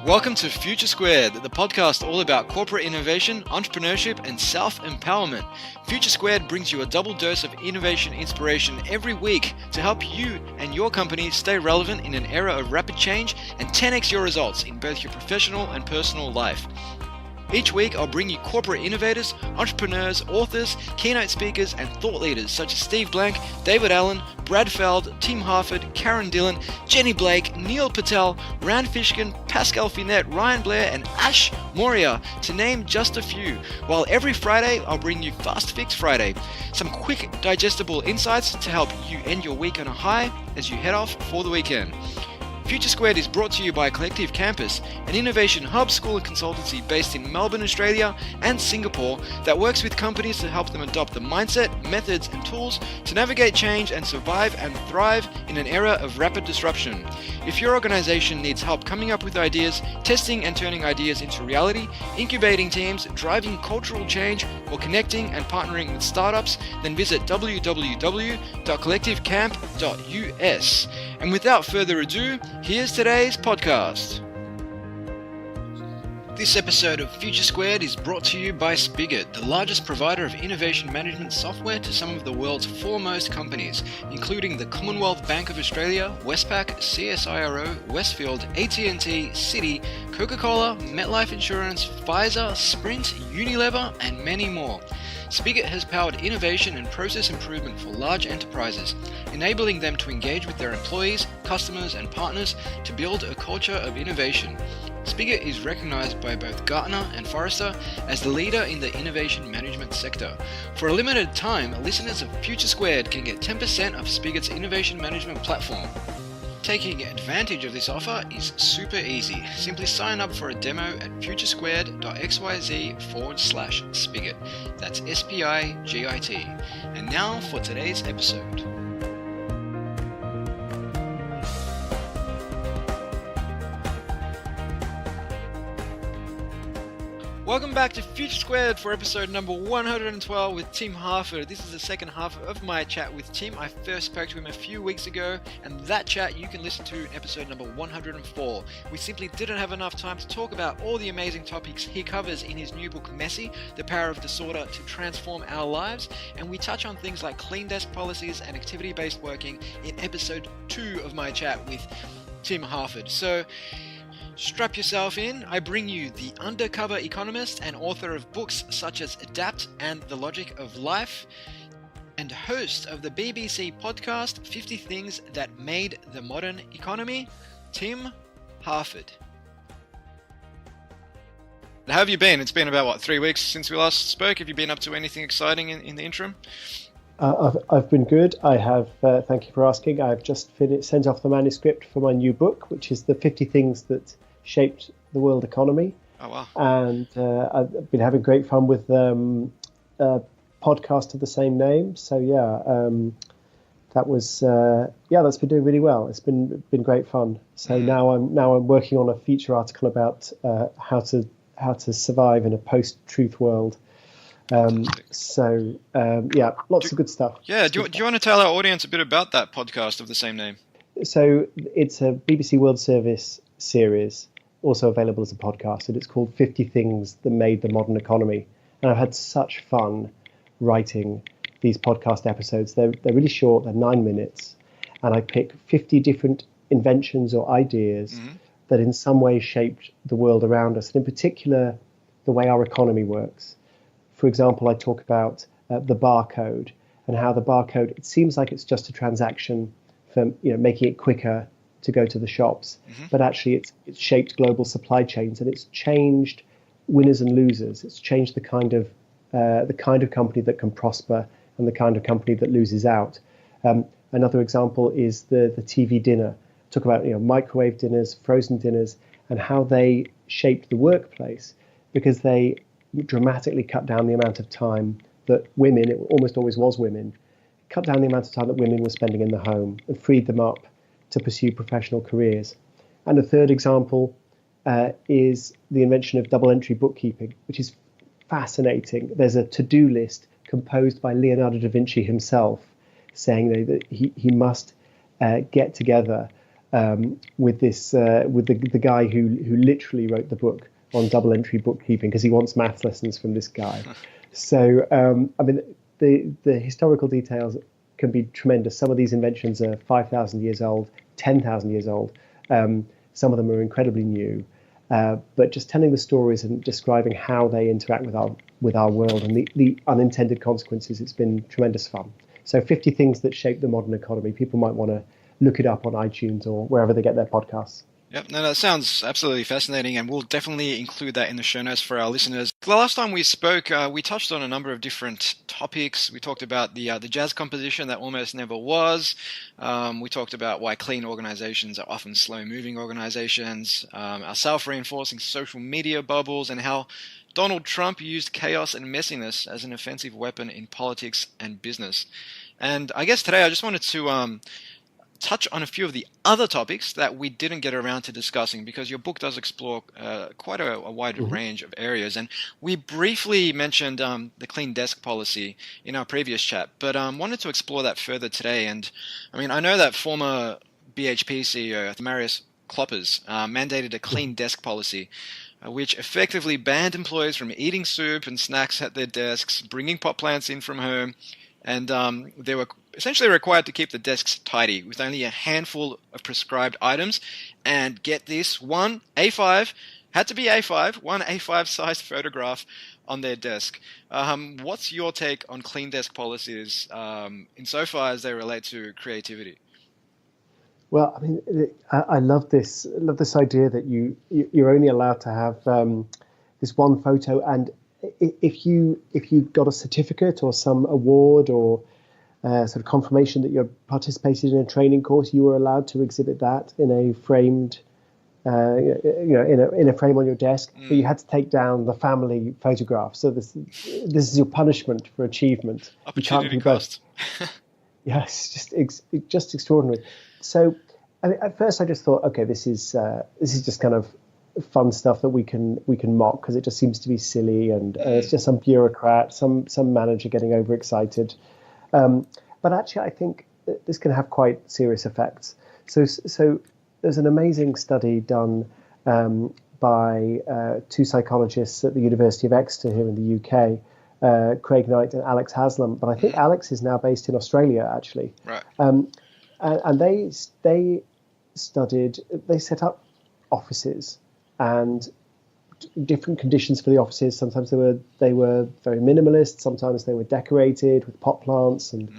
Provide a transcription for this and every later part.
Welcome to Future Squared, the podcast all about corporate innovation, entrepreneurship, and self-empowerment. Future Squared brings you a double dose of innovation inspiration every week to help you and your company stay relevant in an era of rapid change and 10x your results in both your professional and personal life. Each week, I'll bring you corporate innovators, entrepreneurs, authors, keynote speakers, and thought leaders such as Steve Blank, David Allen, Brad Feld, Tim Harford, Karen Dillon, Jenny Blake, Neil Patel, Rand Fishkin, Pascal Finette, Ryan Blair, and Ash Moria, to name just a few. While every Friday, I'll bring you Fast Fix Friday, some quick, digestible insights to help you end your week on a high as you head off for the weekend. Future Squared is brought to you by Collective Campus, an innovation hub school and consultancy based in Melbourne, Australia and Singapore that works with companies to help them adopt the mindset, methods and tools to navigate change and survive and thrive in an era of rapid disruption. If your organization needs help coming up with ideas, testing and turning ideas into reality, incubating teams, driving cultural change, or connecting and partnering with startups, then visit www.collectivecamp.us. And without further ado, here's today's podcast. This episode of Future Squared is brought to you by Spigot, the largest provider of innovation management software to some of the world's foremost companies, including the Commonwealth Bank of Australia, Westpac, CSIRO, Westfield, AT&T, Citi, Coca-Cola, MetLife Insurance, Pfizer, Sprint, Unilever, and many more. Spigot has powered innovation and process improvement for large enterprises, enabling them to engage with their employees, customers, and partners to build a culture of innovation. Spigot is recognized by both Gartner and Forrester as the leader in the innovation management sector. For a limited time, listeners of Future Squared can get 10% of Spigot's innovation management platform. Taking advantage of this offer is super easy. Simply sign up for a demo at futuresquared.xyz/spigot. That's SPIGIT. And now for today's episode. Welcome back to Future Squared for episode number 112 with Tim Harford. This is the second half of my chat with Tim. I first spoke to him a few weeks ago, and that chat you can listen to in episode number 104. We simply didn't have enough time to talk about all the amazing topics he covers in his new book, Messy, The Power of Disorder to Transform Our Lives, and we touch on things like clean desk policies and activity-based working in episode 2 of my chat with Tim Harford. So, strap yourself in. I bring you the Undercover Economist and author of books such as Adapt and The Logic of Life, and host of the BBC podcast 50 Things That Made the Modern Economy, Tim Harford. How have you been? It's been about, 3 weeks since we last spoke. Have you been up to anything exciting in the interim? I've been good. I have, thank you for asking. I've just sent off the manuscript for my new book, which is the 50 Things That Shaped the World Economy. Oh, wow. And I've been having great fun with a podcast of the same name. So, that's been doing really well. It's been great fun. So now I'm working on a feature article about how to survive in a post-truth world. Lots of good stuff. Yeah, do you want to tell our audience a bit about that podcast of the same name? So it's a BBC World Service series, also available as a podcast, and it's called 50 Things That Made the Modern Economy. And I've had such fun writing these podcast episodes. They're really short, they're 9 minutes, and I pick 50 different inventions or ideas that in some way shaped the world around us, and in particular, the way our economy works. For example, I talk about the barcode and how the barcode, it seems like it's just a transaction for making it quicker to go to the shops, but actually it's shaped global supply chains, and it's changed winners and losers. It's changed the kind of company that can prosper and the kind of company that loses out. Another example is the TV dinner. Talk about microwave dinners, frozen dinners, and how they shaped the workplace because they dramatically cut down the amount of time that women, it almost always was women, cut down the amount of time that women were spending in the home and freed them up to pursue professional careers. And a third example is the invention of double entry bookkeeping, which is fascinating. There's a to-do list composed by Leonardo Da Vinci himself saying that he must get together with the guy who literally wrote the book on double entry bookkeeping because he wants maths lessons from this guy. So I mean, the historical details can be tremendous. Some of these inventions are 5,000 years old, 10,000 years old. Some of them are incredibly new. But just telling the stories and describing how they interact with our world and the unintended consequences, it's been tremendous fun. So 50 Things That Shape the Modern Economy. People might want to look it up on iTunes or wherever they get their podcasts. Yep, no, that sounds absolutely fascinating, and we'll definitely include that in the show notes for our listeners. The last time we spoke, we touched on a number of different topics. We talked about the jazz composition that almost never was. We talked about why clean organizations are often slow-moving organizations, our self-reinforcing social media bubbles, and how Donald Trump used chaos and messiness as an offensive weapon in politics and business. And I guess today I just wanted to touch on a few of the other topics that we didn't get around to discussing, because your book does explore quite a wide range of areas. And we briefly mentioned the clean desk policy in our previous chat, but wanted to explore that further today. And I mean, I know that former BHP CEO Marius Kloppers mandated a clean desk policy, which effectively banned employees from eating soup and snacks at their desks, bringing pot plants in from home, and they were essentially required to keep the desks tidy with only a handful of prescribed items. And get this, one A5 sized photograph on their desk. What's your take on clean desk policies insofar as they relate to creativity? Well, I mean, I love this idea that you're only allowed to have this one photo, and if you got a certificate or some award or sort of confirmation that you participated in a training course, you were allowed to exhibit that in a framed, in a frame on your desk. But you had to take down the family photograph. So this is your punishment for achievement. Opportunity cost. Yes, just extraordinary. So, I mean, at first I just thought, okay, this is just kind of fun stuff that we can mock because it just seems to be silly and it's just some bureaucrat, some manager getting overexcited. But actually, I think this can have quite serious effects. So there's an amazing study done by two psychologists at the University of Exeter here in the UK, Craig Knight and Alex Haslam. But I think Alex is now based in Australia, actually. Right. And they set up offices and different conditions for the offices. Sometimes they were very minimalist. Sometimes they were decorated with pot plants and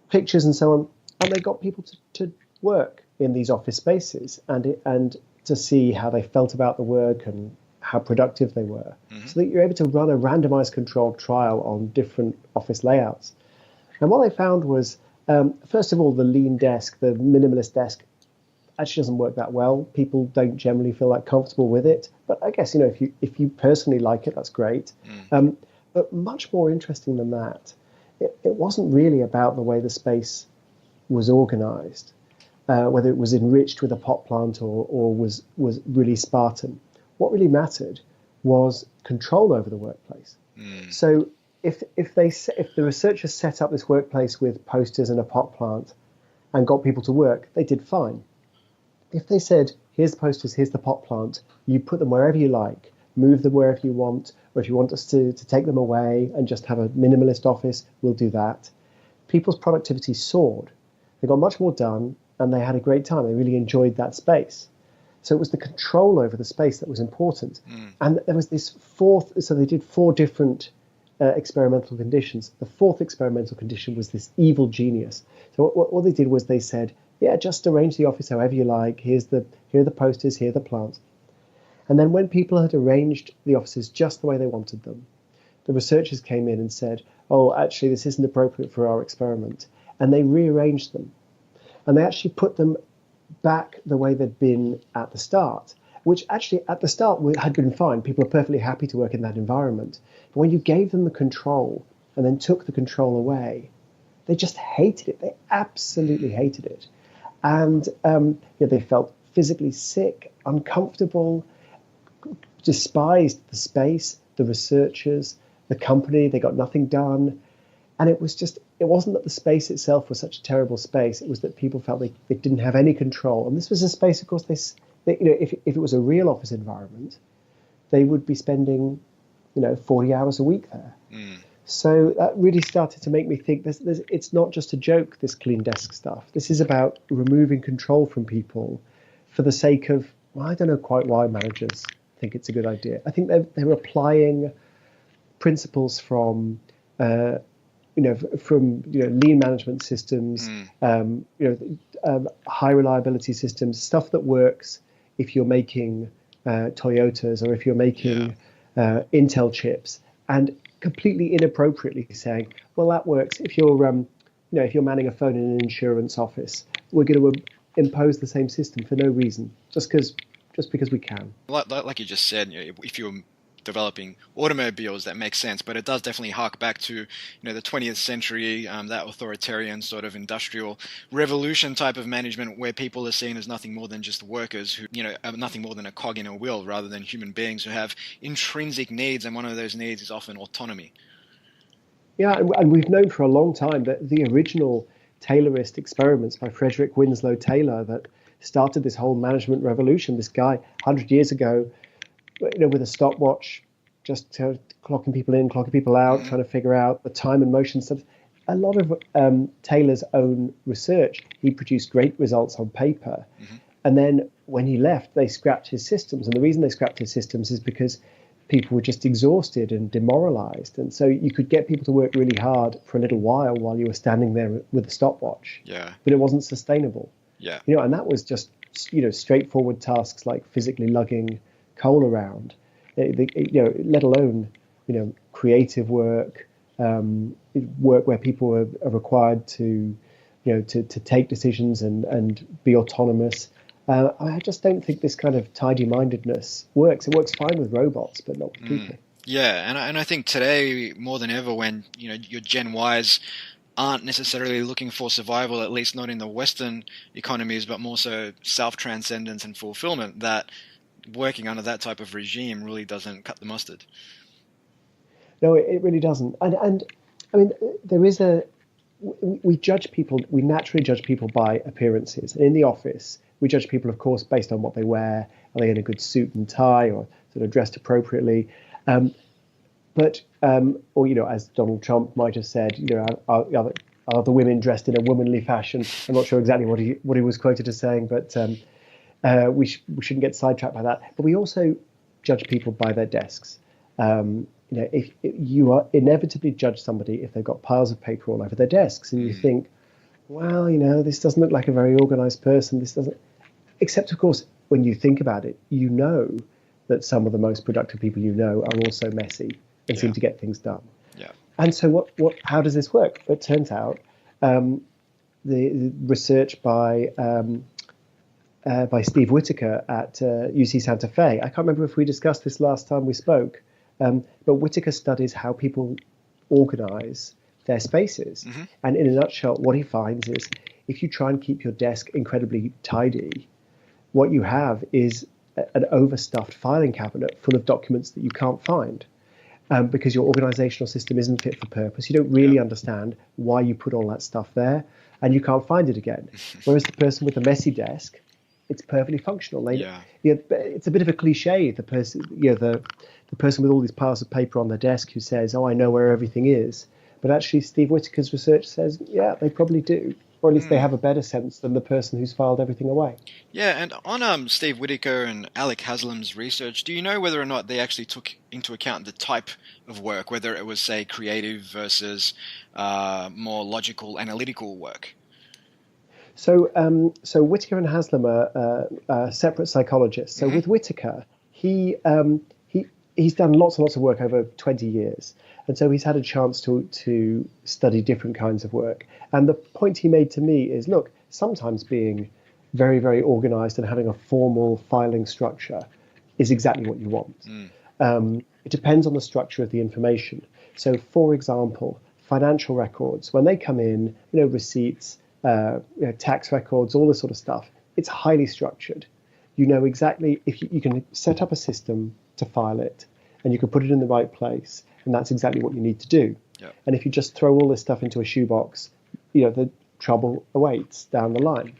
pictures and so on. And they got people to work in these office spaces and to see how they felt about the work and how productive they were, so that you're able to run a randomized controlled trial on different office layouts. And what they found was, first of all, the lean desk, the minimalist desk, actually doesn't work that well. People don't generally feel that comfortable with it. But I guess, if you personally like it, that's great. But much more interesting than that, it wasn't really about the way the space was organized, whether it was enriched with a pot plant or was really Spartan. What really mattered was control over the workplace. So if the researchers set up this workplace with posters and a pot plant and got people to work, they did fine. If they said, here's the posters, here's the pot plant, you put them wherever you like, move them wherever you want, or if you want us to take them away and just have a minimalist office, we'll do that. People's productivity soared. They got much more done and they had a great time. They really enjoyed that space. So it was the control over the space that was important. And there was this so they did 4 different experimental conditions. The 4th experimental condition was this evil genius. So what they did was they said, yeah, just arrange the office however you like. Here are the posters, here are the plants. And then when people had arranged the offices just the way they wanted them, the researchers came in and said, oh, actually, this isn't appropriate for our experiment. And they rearranged them. And they actually put them back the way they'd been at the start, which actually at the start had been fine. People are perfectly happy to work in that environment. But when you gave them the control and then took the control away, they just hated it. They absolutely hated it. And they felt physically sick, uncomfortable, despised the space, the researchers, the company. They got nothing done. And it was just it wasn't that the space itself was such a terrible space. It was that people felt they didn't have any control. And this was a space, of course, if it was a real office environment, they would be spending, 40 hours a week there. So that really started to make me think it's not just a joke, this clean desk stuff. This is about removing control from people for the sake of, well, I don't know quite why managers think it's a good idea. I think they're applying principles from lean management systems, high reliability systems, stuff that works if you're making Toyotas or if you're making Intel chips, and completely inappropriately saying, well, that works if you're if you're manning a phone in an insurance office. We're going to impose the same system for no reason, just because we can. Like you just said, if you're developing automobiles, that makes sense, but it does definitely hark back to the 20th century, that authoritarian sort of industrial revolution type of management where people are seen as nothing more than just workers who are nothing more than a cog in a wheel rather than human beings who have intrinsic needs, and one of those needs is often autonomy. Yeah, and we've known for a long time that the original Taylorist experiments by Frederick Winslow Taylor that started this whole management revolution, this guy 100 years ago, with a stopwatch, just clocking people in, clocking people out, trying to figure out the time and motion stuff. A lot of Taylor's own research, he produced great results on paper. And then when he left, they scrapped his systems. And the reason they scrapped his systems is because people were just exhausted and demoralized. And so you could get people to work really hard for a little while you were standing there with a stopwatch. Yeah. But it wasn't sustainable. Yeah. And that was just, straightforward tasks like physically lugging coal around, let alone, creative work, work where people are required to take decisions and be autonomous. I just don't think this kind of tidy-mindedness works. It works fine with robots, but not with people. Yeah, and I think today more than ever, when your Gen Ys aren't necessarily looking for survival, at least not in the Western economies, but more so self-transcendence and fulfillment, that working under that type of regime really doesn't cut the mustard. No, it really doesn't. And I mean, there is we judge people, we naturally judge people by appearances. And in the office, we judge people, of course, based on what they wear. Are they in a good suit and tie or sort of dressed appropriately? Or, as Donald Trump might have said, are the women dressed in a womanly fashion? I'm not sure exactly what he was quoted as saying, but we shouldn't get sidetracked by that. But we also judge people by their desks. If you are inevitably judge somebody if they've got piles of paper all over their desks, and you think, well, this doesn't look like a very organized person. This doesn't. Except, of course, when you think about it, that some of the most productive people are also messy and seem to get things done. Yeah. And so, how does this work? It turns out the research by Steve Whitaker at UC Santa Fe. I can't remember if we discussed this last time we spoke, but Whitaker studies how people organize their spaces. And in a nutshell, what he finds is if you try and keep your desk incredibly tidy, what you have is an overstuffed filing cabinet full of documents that you can't find because your organizational system isn't fit for purpose. You don't really understand why you put all that stuff there, and you can't find it again. Whereas the person with a messy desk, it's perfectly functional. It's a bit of a cliche. The person, the person with all these piles of paper on their desk who says, "Oh, I know where everything is," but actually, Steve Whitaker's research says, yeah, they probably do, or at least they have a better sense than the person who's filed everything away. Yeah, and on Steve Whitaker and Alec Haslam's research, do you know whether or not they actually took into account the type of work, whether it was, say, creative versus more logical, analytical work? So Whitaker and Haslam are separate psychologists. So with Whitaker, he's done lots and lots of work over 20 years. And so he's had a chance to study different kinds of work. And the point he made to me is, look, sometimes being very, very organized and having a formal filing structure is exactly what you want. It depends on the structure of the information. So, for example, financial records, when they come in, receipts, tax records, all this sort of stuff, it's highly structured. You know exactly, if you can set up a system to file it, and you can put it in the right place, and that's exactly what you need to do. Yeah. And if you just throw all this stuff into a shoebox, the trouble awaits down the line.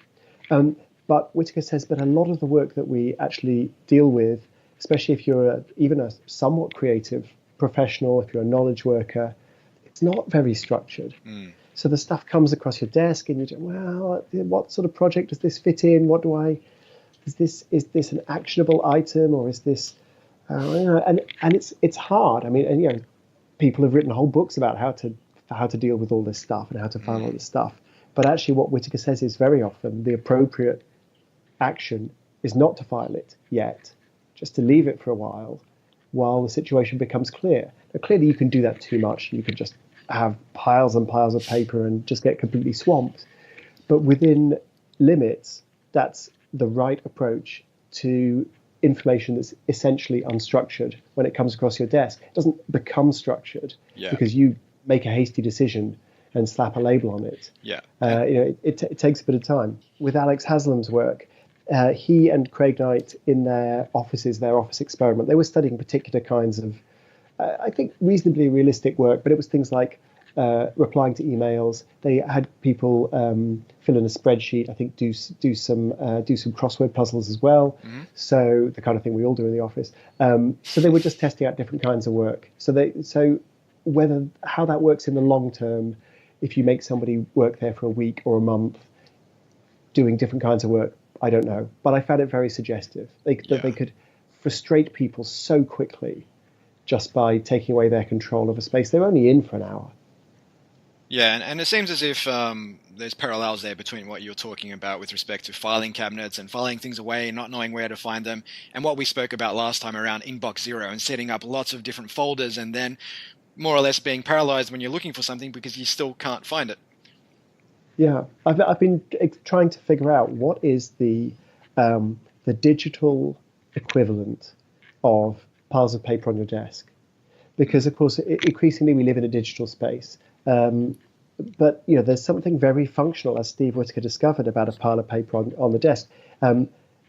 But Whitaker says, but a lot of the work that we actually deal with, especially if you're even a somewhat creative professional, if you're a knowledge worker, it's not very structured. So the stuff comes across your desk and you go, well, what sort of project does this fit in? Is this an actionable item, or is this, and it's hard. I mean, and people have written whole books about how to deal with all this stuff and how to find all this stuff. But actually what Whitaker says is very often the appropriate action is not to file it yet, just to leave it for a while the situation becomes clear. Now, clearly you can do that too much. You can just have piles and piles of paper and just get completely swamped. But within limits, that's the right approach to information that's essentially unstructured when it comes across your desk. It doesn't become structured because you make a hasty decision and slap a label on it. It takes a bit of time. With Alex Haslam's work, he and Craig Knight in their office experiment, they were studying particular kinds of, I think, reasonably realistic work, but it was things like replying to emails. They had people fill in a spreadsheet, I think do some crossword puzzles as well. So the kind of thing we all do in the office. So they were just testing out different kinds of work. So how that works in the long term, if you make somebody work there for a week or a month doing different kinds of work, I don't know, but I found it very suggestive. They could frustrate people so quickly just by taking away their control of a space. They're only in for an hour. Yeah, and it seems as if there's parallels there between what you're talking about with respect to filing cabinets and filing things away and not knowing where to find them, and what we spoke about last time around inbox zero and setting up lots of different folders and then more or less being paralyzed when you're looking for something because you still can't find it. Yeah, I've been trying to figure out what is the digital equivalent of piles of paper on your desk, because of course increasingly we live in a digital space. But there's something very functional, as Steve Whitaker discovered, about a pile of paper on the desk.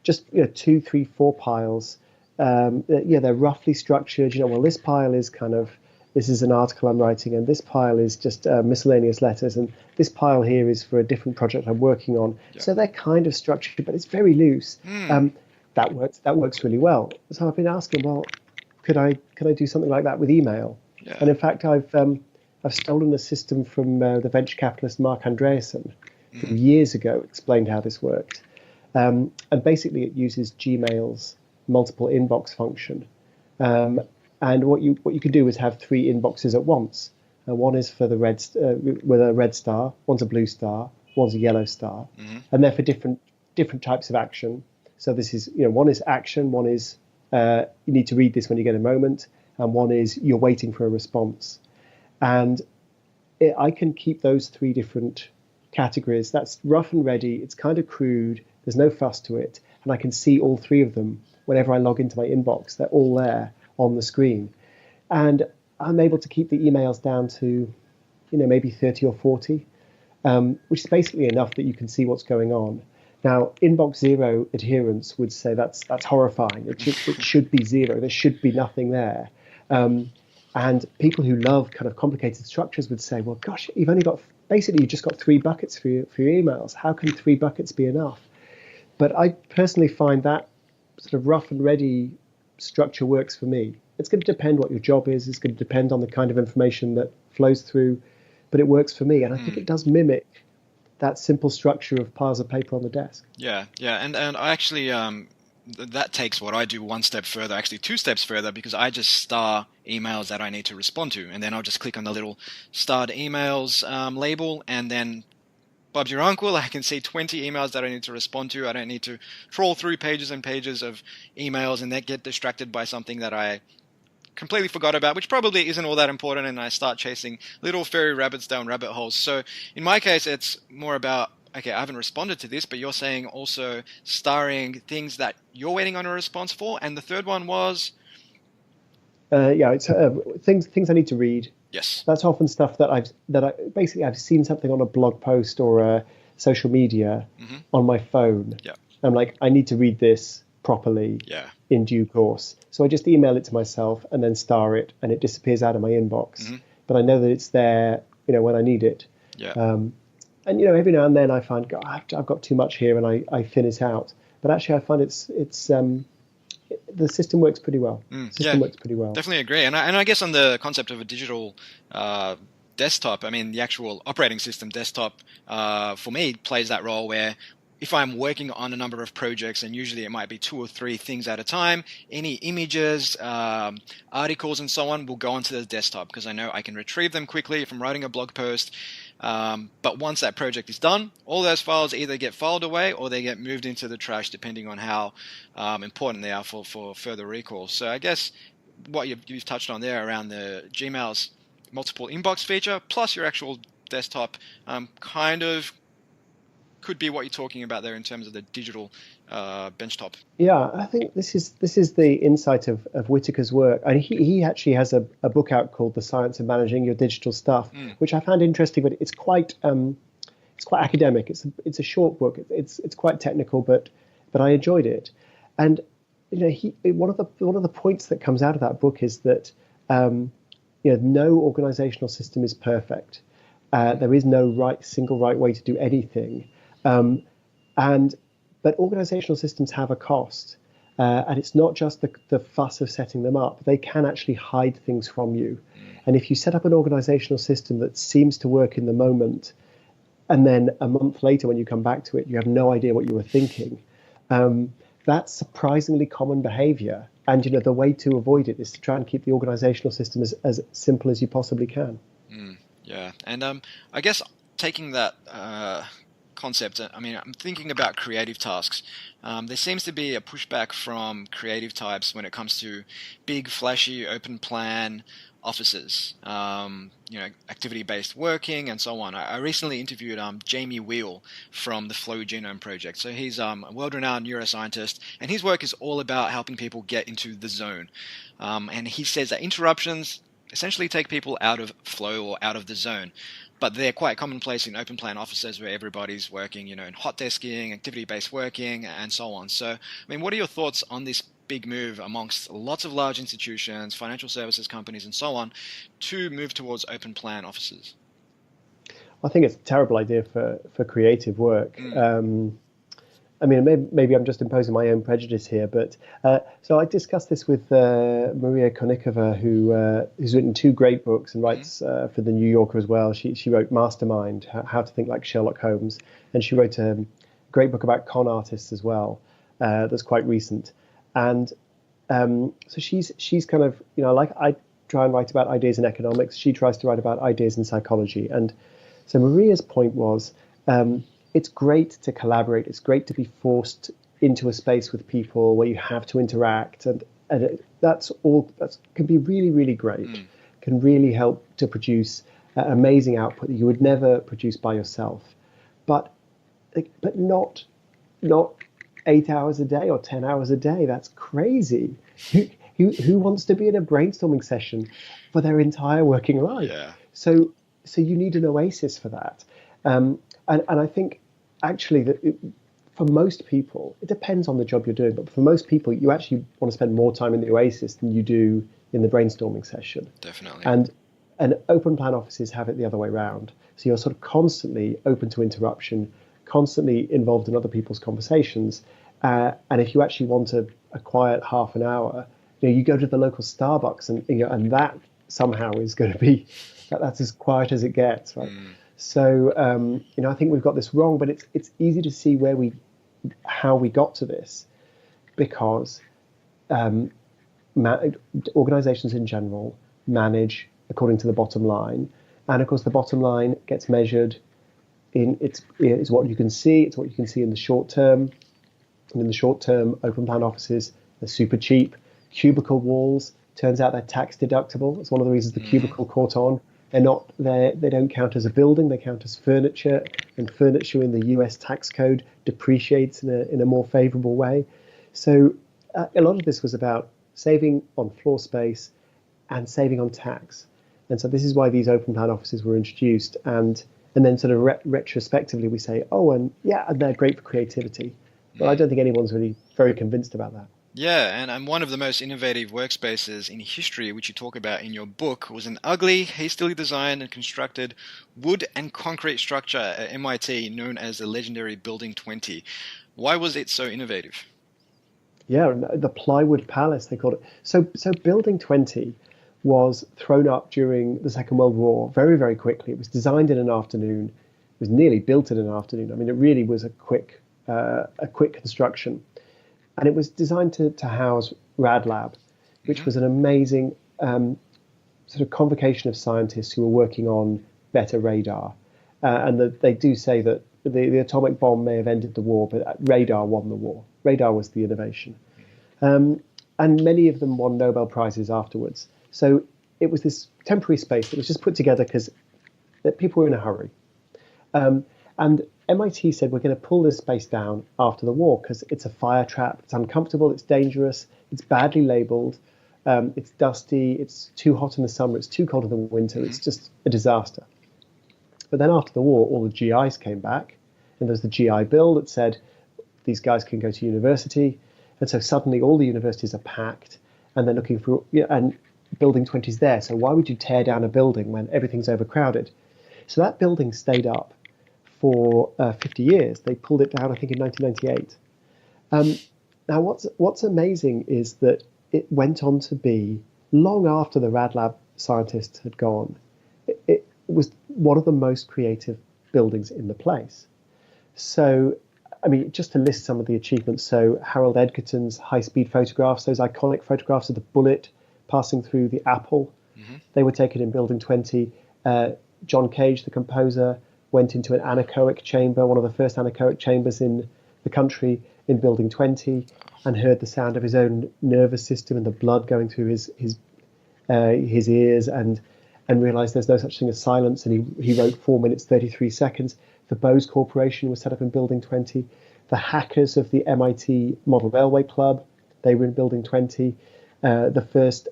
Just 2, 3, 4 piles. They're roughly structured. This pile is this is an article I'm writing, and this pile is just miscellaneous letters, and this pile here is for a different project I'm working on. Yeah. So they're kind of structured, but it's very loose. That works really well. So I've been asking, well, could I do something like that with email? Yeah. And in fact, I've stolen a system from the venture capitalist Mark Andreessen, who years ago explained how this worked. And basically, it uses Gmail's multiple inbox function. And what you can do is have 3 inboxes at once. One is for the with a red star, one's a blue star, one's a yellow star, and they're for different types of action. So this is one is action, one is you need to read this when you get a moment, and one is you're waiting for a response. And I can keep those 3 different categories. That's rough and ready. It's kind of crude. There's no fuss to it, and I can see all 3 of them whenever I log into my inbox. They're all there on the screen, and I'm able to keep the emails down to maybe 30 or 40, which is basically enough that you can see what's going on. Now, inbox zero adherents would say that's horrifying. It should be 0. There should be nothing there. And people who love kind of complicated structures would say, well, gosh, you've just got 3 buckets for your emails. How can 3 buckets be enough? But I personally find that sort of rough and ready structure works for me. It's going to depend what your job is. It's going to depend on the kind of information that flows through, but it works for me. And I think it does mimic that simple structure of piles of paper on the desk. Yeah. And I actually, that takes what I do one step further, actually 2 steps further, because I just star emails that I need to respond to. And then I'll just click on the little starred emails label, and then Bob's your uncle, I can see 20 emails that I need to respond to. I don't need to trawl through pages and pages of emails and then get distracted by something that I completely forgot about, which probably isn't all that important, and I start chasing little fairy rabbits down rabbit holes. So in my case, it's more about, okay, I haven't responded to this, but you're saying also starring things that you're waiting on a response for. And the third one was? It's things I need to read. Yes. That's often stuff that I've seen something on a blog post or social media on my phone. Yeah. I'm like, I need to read this properly in due course. So I just email it to myself and then star it, and it disappears out of my inbox. but I know that it's there, when I need it. Yeah. And every now and then I find, God, I've got too much here, and I thin it out. But actually, I find the system works pretty well. Works pretty well. Definitely agree. And I guess on the concept of a digital desktop, I mean, the actual operating system desktop for me plays that role where if I'm working on a number of projects, and usually it might be 2 or 3 things at a time, any images, articles, and so on will go onto the desktop because I know I can retrieve them quickly if I'm writing a blog post. But once that project is done, all those files either get filed away or they get moved into the trash, depending on how important they are for further recall. So I guess what you've touched on there around the Gmail's multiple inbox feature, plus your actual desktop, kind of could be what you're talking about there in terms of the digital benchtop. Yeah, I think this is the insight of Whitaker's work, and he actually has a book out called The Science of Managing Your Digital Stuff, which I found interesting, but it's quite academic. It's a short book. It's quite technical, but I enjoyed it. And one of the points that comes out of that book is that no organizational system is perfect. There is no single right way to do anything. But organizational systems have a cost, and it's not just the fuss of setting them up. They can actually hide things from you. And if you set up an organizational system that seems to work in the moment, and then a month later when you come back to it, you have no idea what you were thinking, that's surprisingly common behavior. And the way to avoid it is to try and keep the organizational system as simple as you possibly can. Yeah, and I guess taking that concept, I mean, I'm thinking about creative tasks. There seems to be a pushback from creative types when it comes to big, flashy, open plan offices, activity-based working and so on. I recently interviewed Jamie Wheel from the Flow Genome Project. So he's a world-renowned neuroscientist, and his work is all about helping people get into the zone. And he says that interruptions essentially take people out of flow or out of the zone. But they're quite commonplace in open plan offices where everybody's working, in hot desking, activity-based working, and so on. So, I mean, what are your thoughts on this big move amongst lots of large institutions, financial services companies, and so on, to move towards open plan offices? I think it's a terrible idea for creative work. I mean, maybe I'm just imposing my own prejudice here, but so I discussed this with Maria Konnikova, who's written 2 great books and writes for the New Yorker as well. She wrote Mastermind, How to Think Like Sherlock Holmes, and she wrote a great book about con artists as well. That's quite recent, and so she's kind of like I try and write about ideas in economics. She tries to write about ideas in psychology, and so Maria's point was. It's great to collaborate. It's great to be forced into a space with people where you have to interact, and that can be really, really great. Can really help to produce amazing output that you would never produce by yourself. But not 8 hours a day or 10 hours a day. That's crazy. Who wants to be in a brainstorming session for their entire working life? Yeah. So you need an oasis for that. And I think. Actually, for most people, it depends on the job you're doing, but for most people, you actually want to spend more time in the oasis than you do in the brainstorming session. Definitely. And open plan offices have it the other way around. So you're sort of constantly open to interruption, constantly involved in other people's conversations. And if you actually want a quiet half an hour, you go to the local Starbucks, and that somehow is going to be that's as quiet as it gets, right? So, I think we've got this wrong, but it's easy to see how we got to this, because organizations in general manage according to the bottom line. And of course, the bottom line gets measured it's what you can see. It's what you can see in the short term. And in the short term, open plan offices are super cheap. Cubicle walls, turns out they're tax deductible. It's one of the reasons the cubicle caught on. They don't count as a building, they count as furniture, and furniture in the US tax code depreciates in a more favorable way. So a lot of this was about saving on floor space and saving on tax. And so this is why these open plan offices were introduced. And then sort of retrospectively we say, and they're great for creativity. But I don't think anyone's really very convinced about that. Yeah, and one of the most innovative workspaces in history, which you talk about in your book, was an ugly, hastily designed and constructed wood and concrete structure at MIT known as the legendary Building 20. Why was it so innovative? Yeah, and the plywood palace they called it. So Building 20 was thrown up during the Second World War very, very quickly. It was designed in an afternoon. It was nearly built in an afternoon. I mean, it really was a quick construction, and it was designed to house RadLab, which Hmm. was an amazing sort of convocation of scientists who were working on better radar. They do say that the atomic bomb may have ended the war, but radar won the war. Radar was the innovation. And many of them won Nobel Prizes afterwards. So it was this temporary space that was just put together because people were in a hurry. And MIT said, we're going to pull this space down after the war because it's a fire trap, it's uncomfortable, it's dangerous, it's badly labeled, it's dusty, it's too hot in the summer, it's too cold in the winter, it's just a disaster. But then after the war, all the GIs came back, and there's the GI Bill that said these guys can go to university. And so suddenly all the universities are packed, and they're looking for, and Building 20 is there. So why would you tear down a building when everything's overcrowded? So that building stayed up for 50 years. They pulled it down, I think, in 1998. Now, what's amazing is that it went on to be, long after the RadLab scientists had gone, it was one of the most creative buildings in the place. So, I mean, just to list some of the achievements. So, Harold Edgerton's high-speed photographs, those iconic photographs of the bullet passing through the apple, they were taken in Building 20. John Cage, the composer, went into an anechoic chamber, one of the first anechoic chambers in the country, in Building 20, and heard the sound of his own nervous system and the blood going through his ears, and realized there's no such thing as silence. And he wrote 4 minutes 33 seconds. The Bose Corporation was set up in Building 20. The hackers of the MIT Model Railway Club, they were in Building 20. The first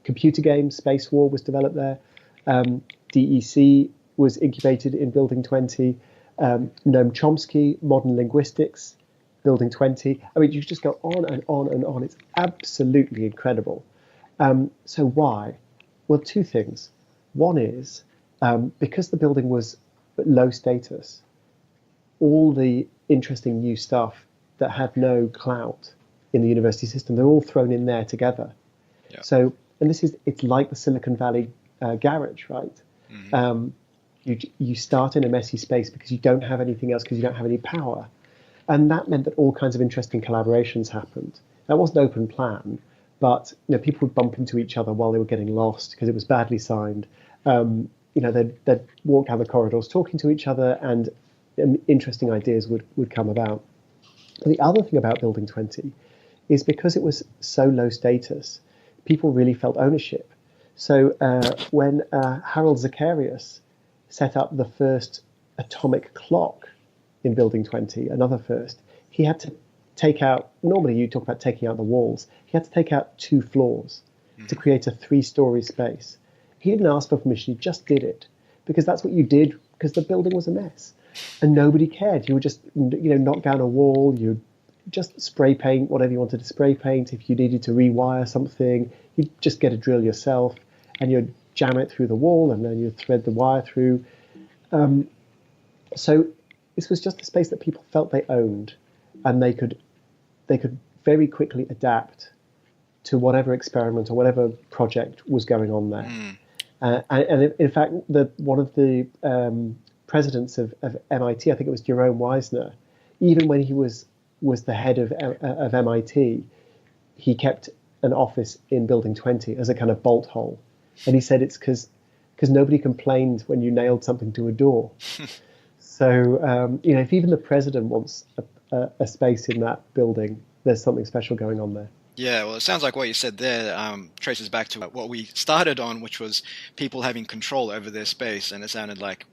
computer game, Space War, was developed there. DEC was incubated in Building 20. Noam Chomsky, modern linguistics, Building 20. I mean, you just go on and on and on. It's absolutely incredible. So why? Well, two things. One is because the building was low status, all the interesting new stuff that had no clout in the university system, they're all thrown in there together. Yeah. So, and it's like the Silicon Valley garage, right? You start in a messy space because you don't have anything else, because you don't have any power. And that meant that all kinds of interesting collaborations happened. That wasn't open plan, but people would bump into each other while they were getting lost because it was badly signed. They'd walk down the corridors talking to each other, and interesting ideas would come about. But the other thing about Building 20 is because it was so low status, people really felt ownership. So when Harold Zacharias set up the first atomic clock in Building 20, another first, he had to take out, normally you talk about taking out the walls, he had to take out 2 floors to create a 3-story space. He didn't ask for permission, he just did it, because that's what you did, because the building was a mess. And nobody cared. You would just knock down a wall, you'd just spray paint whatever you wanted to spray paint. If you needed to rewire something, you'd just get a drill yourself, and you'd jam it through the wall, and then you'd thread the wire through. So this was just a space that people felt they owned, and they could very quickly adapt to whatever experiment or whatever project was going on there. And in fact, one of the presidents of MIT, I think it was Jerome Wisner, even when he was the head of MIT, he kept an office in Building 20 as a kind of bolt hole. And he said it's because nobody complained when you nailed something to a door. So, if even the president wants a space in that building, there's something special going on there. Yeah, well, it sounds like what you said there traces back to what we started on, which was people having control over their space. And it sounded like,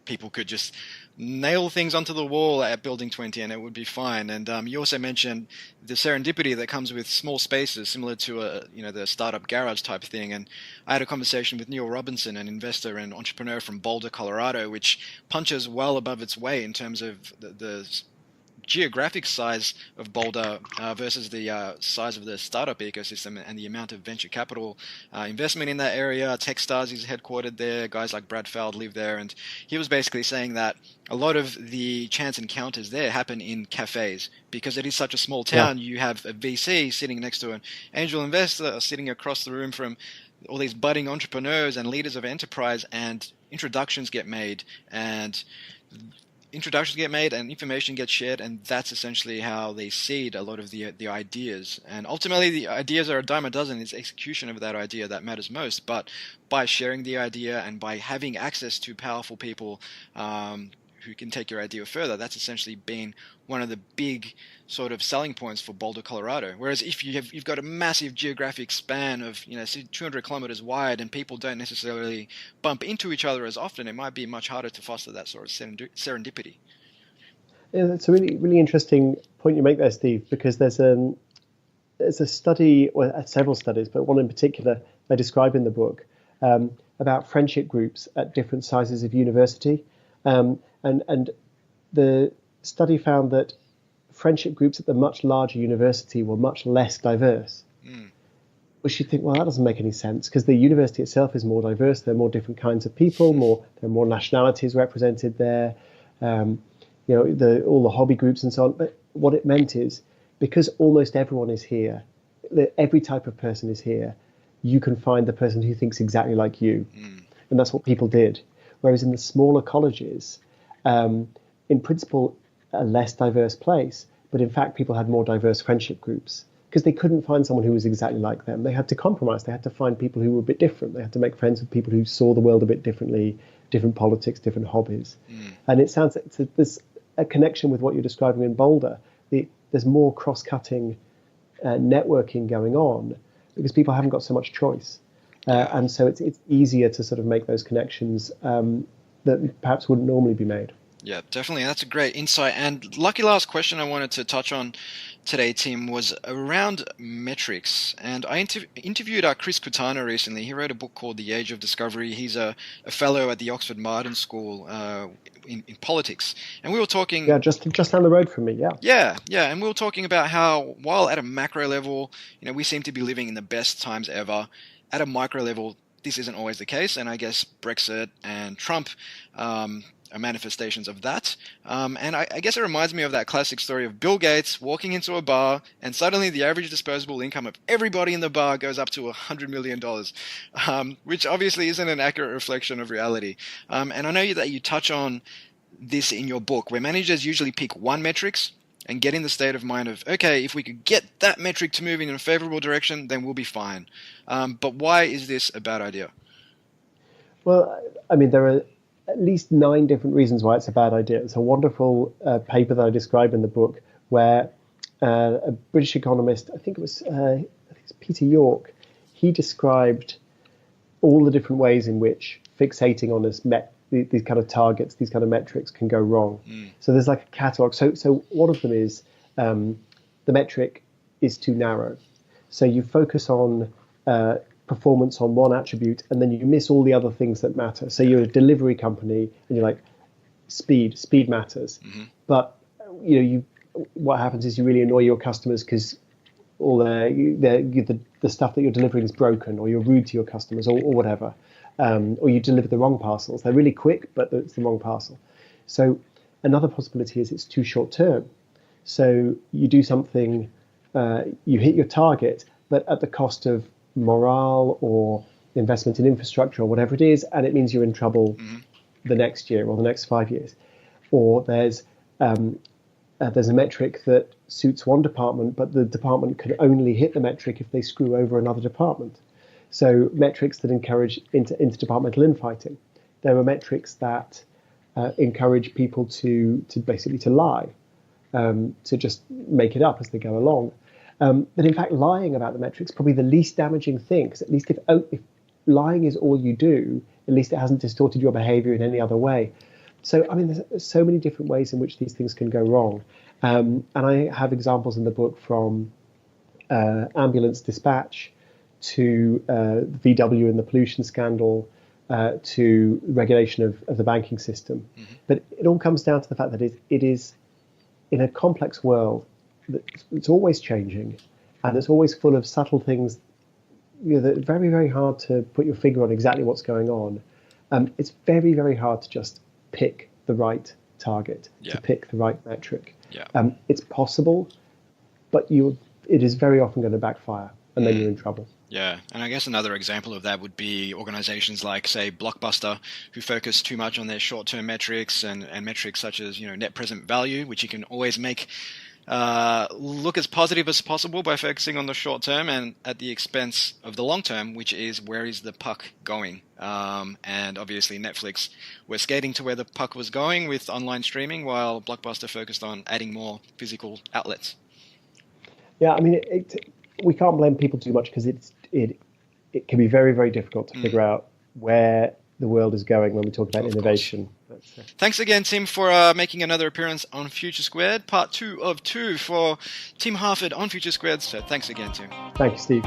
people could just nail things onto the wall at Building 20 and it would be fine. And you also mentioned the serendipity that comes with small spaces, similar to the startup garage type thing. And I had a conversation with Neil Robinson, an investor and entrepreneur from Boulder, Colorado, which punches well above its weight in terms of the geographic size of Boulder versus the size of the startup ecosystem and the amount of venture capital investment in that area. Techstars is headquartered there. Guys like Brad Feld live there, and he was basically saying that a lot of the chance encounters there happen in cafes because it is such a small town. Yeah. You have a VC sitting next to an angel investor sitting across the room from all these budding entrepreneurs and leaders of enterprise, and introductions get made and information gets shared, and that's essentially how they seed a lot of the ideas. And ultimately, the ideas are a dime a dozen. It's execution of that idea that matters most. But by sharing the idea and by having access to powerful people who can take your idea further, that's essentially been one of the big sort of selling points for Boulder, Colorado. Whereas if you've got a massive geographic span of 200 kilometers wide and people don't necessarily bump into each other as often, it might be much harder to foster that sort of serendipity. Yeah, that's a really, really interesting point you make there, Steve, because there's a study, or several studies, but one in particular I describe in the book about friendship groups at different sizes of university. And the study found that friendship groups at the much larger university were much less diverse. Which you think, well, that doesn't make any sense, because the university itself is more diverse. There are more different kinds of people, there are more nationalities represented there, all the hobby groups and so on. But what it meant is, because almost everyone is here, every type of person is here, you can find the person who thinks exactly like you. And that's what people did. Whereas in the smaller colleges, in principle, a less diverse place, but in fact, people had more diverse friendship groups because they couldn't find someone who was exactly like them. They had to compromise. They had to find people who were a bit different. They had to make friends with people who saw the world a bit differently, different politics, different hobbies. And it sounds like there's a connection with what you're describing in Boulder. There's more cross-cutting networking going on because people haven't got so much choice. And so it's easier to sort of make those connections that perhaps wouldn't normally be made. Yeah, definitely. That's a great insight. And lucky last question I wanted to touch on today, Tim, was around metrics. And I interviewed Chris Kutana recently. He wrote a book called The Age of Discovery. He's a fellow at the Oxford Martin School in politics. And we were talking... Yeah, just down the road from me, yeah. Yeah. And we were talking about how, while at a macro level, we seem to be living in the best times ever, at a micro level, this isn't always the case. And I guess Brexit and Trump are manifestations of that. And I guess it reminds me of that classic story of Bill Gates walking into a bar and suddenly the average disposable income of everybody in the bar goes up to $100 million, which obviously isn't an accurate reflection of reality. And I know that you touch on this in your book, where managers usually pick one metrics and get in the state of mind of, okay, if we could get that metric to move in a favorable direction, then we'll be fine. But why is this a bad idea? Well, I mean, there are at least 9 different reasons why it's a bad idea. It's a wonderful paper that I describe in the book where a British economist, I think it's Peter York, he described all the different ways in which fixating on these kind of targets, these kind of metrics can go wrong. So there's like a catalogue. So one of them is the metric is too narrow. So you focus on performance on one attribute and then you miss all the other things that matter. So you're a delivery company and you're like, speed matters. But what happens is you really annoy your customers because all the stuff that you're delivering is broken, or you're rude to your customers, or whatever. Or you deliver the wrong parcels. They're really quick, but it's the wrong parcel. So another possibility is it's too short term. So you do something, you hit your target, but at the cost of morale or investment in infrastructure or whatever it is, and it means you're in trouble the next year or the next 5 years. Or there's a metric that suits one department, but the department can only hit the metric if they screw over another department. So metrics that encourage interdepartmental infighting. There are metrics that encourage people to basically to lie, to just make it up as they go along. But in fact, lying about the metrics is probably the least damaging thing, because at least if lying is all you do, at least it hasn't distorted your behavior in any other way. So, I mean, there's so many different ways in which these things can go wrong. And I have examples in the book from ambulance dispatch to VW and the pollution scandal, to regulation of the banking system. But it all comes down to the fact that it is in a complex world it's always changing, and it's always full of subtle things, that are very, very hard to put your finger on exactly what's going on. It's very, very hard to just pick the right target, to pick the right metric. It's possible, but it is very often going to backfire, and then you're in trouble. Yeah, and I guess another example of that would be organizations like, say, Blockbuster, who focus too much on their short-term metrics and metrics such as, net present value, which you can always make look as positive as possible by focusing on the short term and at the expense of the long term, which is where is the puck going? And obviously Netflix were skating to where the puck was going with online streaming, while Blockbuster focused on adding more physical outlets. Yeah, I mean, we can't blame people too much because it can be very, very difficult to figure out where the world is going when we talk about innovation. Thanks again, Tim, for making another appearance on Future Squared, part 2 of 2 for Tim Harford on Future Squared. So thanks again, Tim. Thank you, Steve.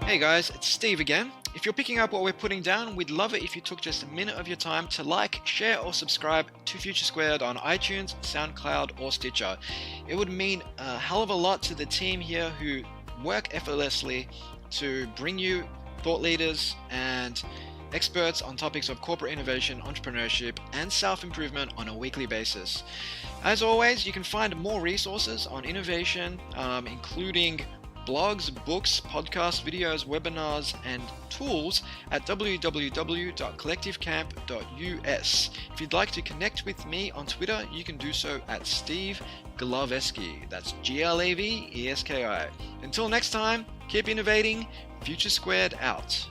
Hey guys, it's Steve again. If you're picking up what we're putting down, we'd love it if you took just a minute of your time to like, share, or subscribe to Future Squared on iTunes, SoundCloud, or Stitcher. It would mean a hell of a lot to the team here who work effortlessly to bring you thought leaders and experts on topics of corporate innovation, entrepreneurship, and self-improvement on a weekly basis. As always, you can find more resources on innovation, including blogs, books, podcasts, videos, webinars, and tools at www.collectivecamp.us. If you'd like to connect with me on Twitter, you can do so at Steve Glaveski. That's Glaveski. Until next time, keep innovating. Future Squared out.